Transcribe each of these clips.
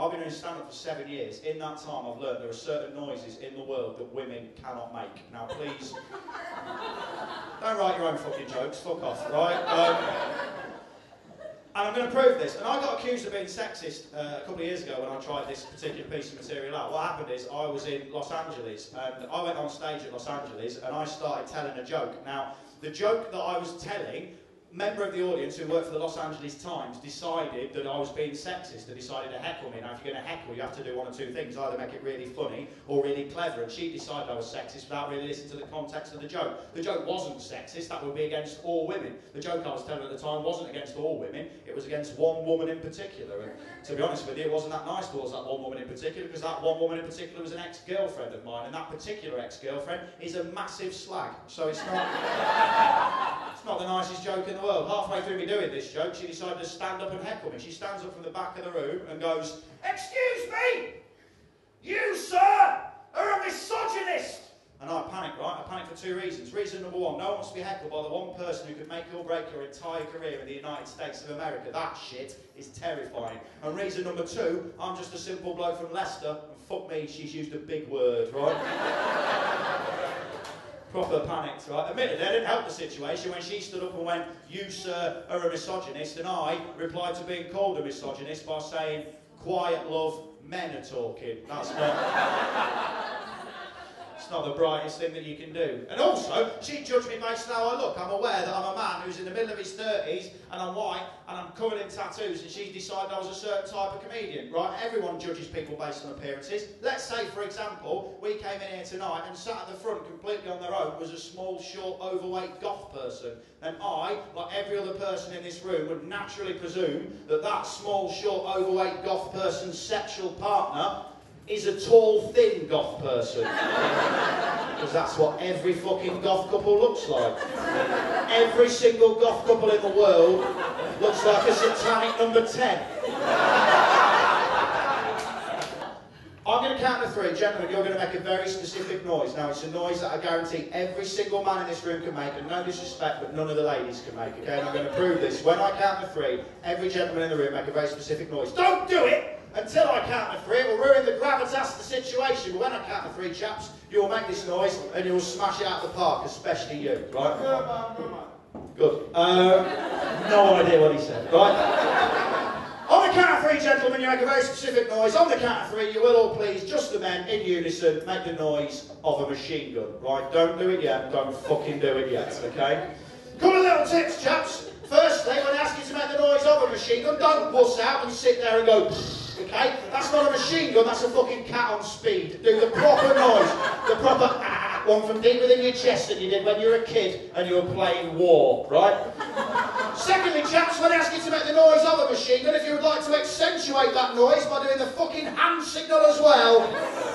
I've been doing stand-up for 7 years. In that time, I've learned there are certain noises in the world that women cannot make. Now, please, don't write your own fucking jokes. Fuck off, right? And I'm going to prove this. And I got accused of being sexist a couple of years ago when I tried this particular piece of material out. What happened is I was in Los Angeles, and I went on stage at Los Angeles, and I started telling a joke. Now, the joke that I was telling, a member of the audience who worked for the Los Angeles Times decided that I was being sexist and decided to heckle me. Now, if you're going to heckle, you have to do one of two things, either make it really funny or really clever, and she decided I was sexist without really listening to the context of the joke. The joke wasn't sexist, that would be against all women. The joke I was telling at the time wasn't against all women, it was against one woman in particular, and to be honest with you, it wasn't that nice towards that one woman in particular, because that one woman in particular was an ex-girlfriend of mine, and that particular ex-girlfriend is a massive slag, so it's not... It's not the nicest joke in the world. Halfway through me doing this joke, she decided to stand up and heckle me. She stands up from the back of the room and goes, "Excuse me! You, sir, are a misogynist!" And I panicked, right? I panicked for two reasons. Reason number one, no one wants to be heckled by the one person who could make or break your entire career in the United States of America. That shit is terrifying. And reason number two, I'm just a simple bloke from Leicester, and fuck me, she's used a big word, right? Proper panicked, right? Admittedly, I didn't help the situation when she stood up and went, "You, sir, are a misogynist," and I replied to being called a misogynist by saying, "Quiet, love, men are talking." That's not... It's not the brightest thing that you can do. And also, she judged me based on how I look. I'm aware that I'm a man who's in the middle of his 30s, and I'm white, and I'm covered in tattoos, and she decided I was a certain type of comedian, right? Everyone judges people based on appearances. Let's say, for example, we came in here tonight, and sat at the front completely on their own was a small, short, overweight goth person. And I, like every other person in this room, would naturally presume that that small, short, overweight goth person's sexual partner is a tall, thin goth person. Because that's what every fucking goth couple looks like. Every single goth couple in the world looks like a satanic number 10. I'm going to count to three. Gentlemen, you're going to make a very specific noise. Now, it's a noise that I guarantee every single man in this room can make, and no disrespect, but none of the ladies can make, okay? And I'm going to prove this. When I count to three, every gentleman in the room make a very specific noise. Don't do it until I count to three. It will ruin the gravitas of the situation. But when I count to three, chaps, you'll make this noise and you'll smash it out of the park, especially you, right? Good. No idea what he said, right? On the count of three, gentlemen, you make a very specific noise. On the count of three, you will all please, just the men, in unison, make the noise of a machine gun, right? Don't do it yet. Don't fucking do it yet, okay? Couple of little tips, chaps. Firstly, when I ask you to make the noise of a machine gun, don't bust out and sit there and go, okay? That's not a machine gun, that's a fucking cat on speed. Do the proper noise, the proper one from deep within your chest that you did when you were a kid and you were playing war, right? Secondly, chaps, when I ask you to make the noise of a machine gun, if you would like to accentuate that noise by doing the fucking hand signal as well,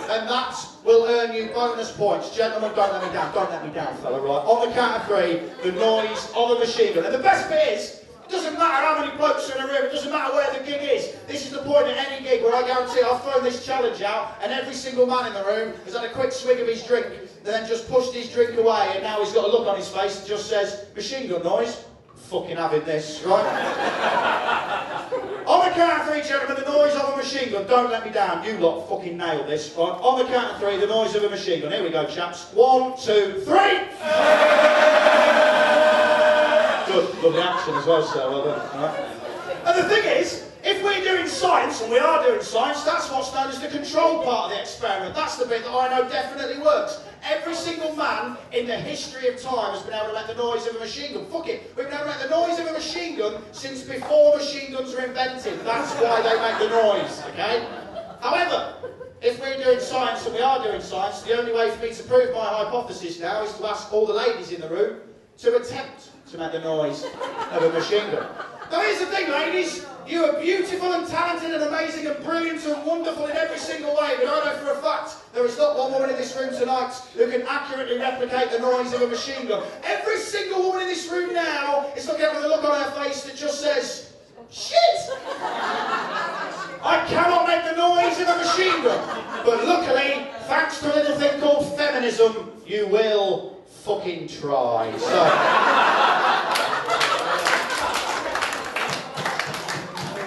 then that will earn you bonus points. Gentlemen, don't let me down. Don't let me down, fella, right? On the count of three, the noise of a machine gun. And the best bit is, it doesn't matter how many blokes are in a room, it doesn't matter where the gig is. This is the point at any gig where I guarantee I've thrown this challenge out and every single man in the room has had a quick swig of his drink and then just pushed his drink away, and now he's got a look on his face that just says, "Machine gun noise." Fucking having this, right? On the count of three, gentlemen, the noise of a machine gun. Don't let me down. You lot fucking nailed this, right? On the count of three, the noise of a machine gun. Here we go, chaps. 1, 2, 3! Good, lovely action as well, sir. Well done. All right. And the thing is, if we're doing science, and we are doing science, that's what's known as the control part of the experiment. That's the bit that I know definitely works. Every single man in the history of time has been able to make the noise of a machine gun. Fuck it, we've been able to make the noise of a machine gun since before machine guns were invented. That's why they make the noise, okay? However, if we're doing science, and we are doing science, the only way for me to prove my hypothesis now is to ask all the ladies in the room to attempt to make the noise of a machine gun. Now here's the thing, ladies, you are beautiful and talented and amazing and brilliant and wonderful in every single way, but I know for a fact there is not one woman in this room tonight who can accurately replicate the noise of a machine gun. Every single woman in this room now is looking at with a look on her face that just says, "Shit! I cannot make the noise of a machine gun." But luckily, thanks to a little thing called feminism, you will fucking try. So,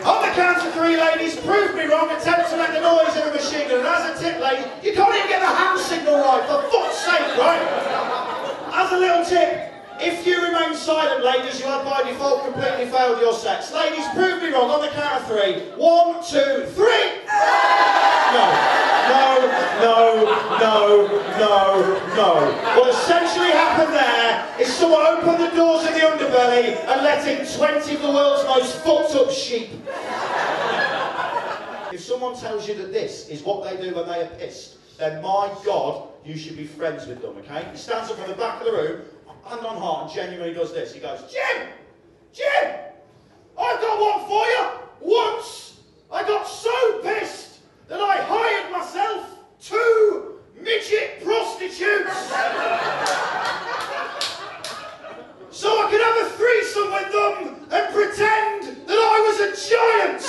on the count of three, you ladies proved me wrong, attempt to make the noise of a machine gun. And as a tip, ladies, you can't even get the hand signal right, for fuck's sake, right? As a little tip, if you remain silent, ladies, you have by default completely failed your sex. Ladies, prove me wrong on the count of 3. 1, 2, 3! No. What essentially happened there is someone opened the doors of the underbelly and let in 20 of the world's most fucked up sheep. If someone tells you that this is what they do when they are pissed, then my God, you should be friends with them, okay? He stands up from the back of the room, hand on heart, and genuinely does this. He goes, Jim! I've got one for you! Once, I got so pissed that I hired myself 2 midget prostitutes so I could have a threesome with them and pretend that I was a giant!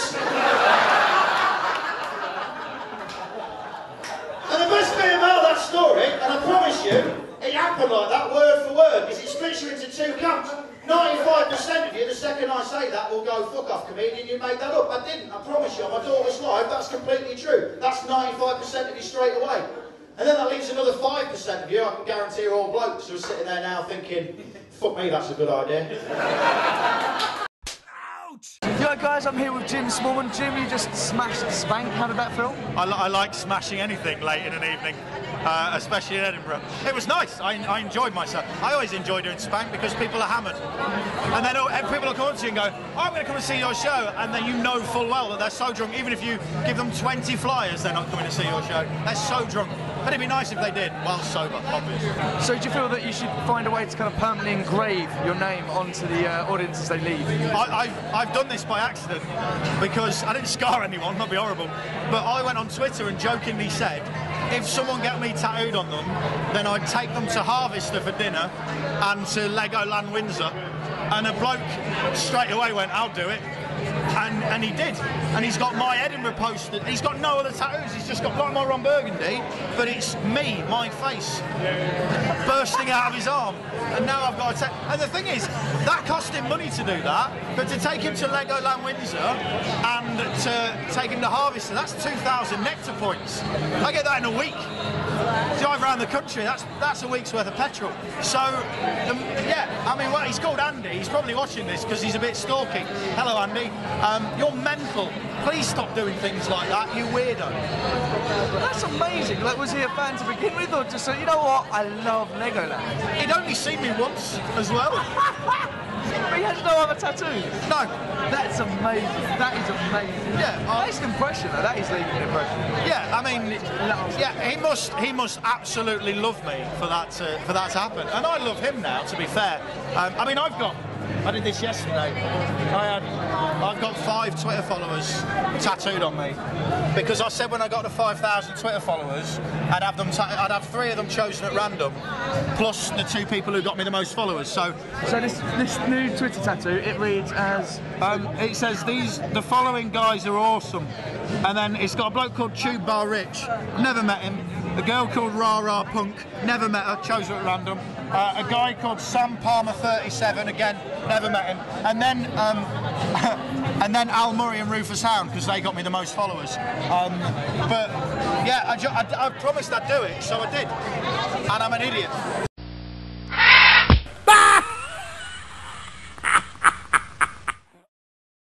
And the best bit about that story, and I promise you, it happened like that, word for word, is it splits you into 2 camps. 95% of you, the second I say that, will go, fuck off, comedian, you made that up. I didn't, I promise you, on my daughter's life, that's completely true. That's 95% of you straight away. And then that leaves another 5% of you, I can guarantee are all blokes who are sitting there now thinking, fuck me, that's a good idea. Yeah, guys, I'm here with Jim Smallman. Jim, you just smashed Spank. How did that feel? I like smashing anything late in an evening, especially in Edinburgh. It was nice. I enjoyed myself. I always enjoy doing Spank because people are hammered. And then people will come up to you and go, oh, I'm going to come and see your show. And then you know full well that they're so drunk. Even if you give them 20 flyers, they're not coming to see your show. They're so drunk. But it'd be nice if they did, while sober, obviously. So do you feel that you should find a way to kind of permanently engrave your name onto the audience as they leave? I've done this by accident, because I didn't scar anyone, not be horrible, but I went on Twitter and jokingly said, if someone get me tattooed on them, then I'd take them to Harvester for dinner and to Legoland Windsor. And a bloke straight away went, I'll do it. And he did. And he's got my Edinburgh poster. He's got no other tattoos. He's just got like my Ron Burgundy, but it's me, my face, bursting out of his arm. And now I've got a and the thing is, that cost him money to do that, but to take him to Legoland Windsor and to take him to Harvester, that's 2,000 nectar points. I get that in a week. Drive around the country, that's a week's worth of petrol. So, yeah, I mean, well, he's called Andy. He's probably watching this because he's a bit stalky. Hello, Andy. You're mental. Please stop doing things like that, you weirdo. That's amazing. Like, was he a fan to begin with, or just so, you know what, I love Legoland? He'd only seen me once as well. But he has no other tattoos? No. That's amazing. That is amazing. Yeah. Nice impression, though. That is leaving an impression. Yeah, I mean, yeah, he must absolutely love me for that to happen. And I love him now, to be fair. I mean, I did this yesterday. I've got 5 Twitter followers tattooed on me because I said when I got to 5,000 Twitter followers, I'd have 3 of them chosen at random, plus the 2 people who got me the most followers. So this new Twitter tattoo, it reads as it says the following guys are awesome, and then it's got a bloke called Tube Bar Rich, never met him. A girl called Rah Rah Punk, never met her, chose her at random. A guy called Sam Palmer 37, again, never met him. And then and then Al Murray and Rufus Hound, because they got me the most followers. But yeah, I promised I'd do it, so I did. And I'm an idiot.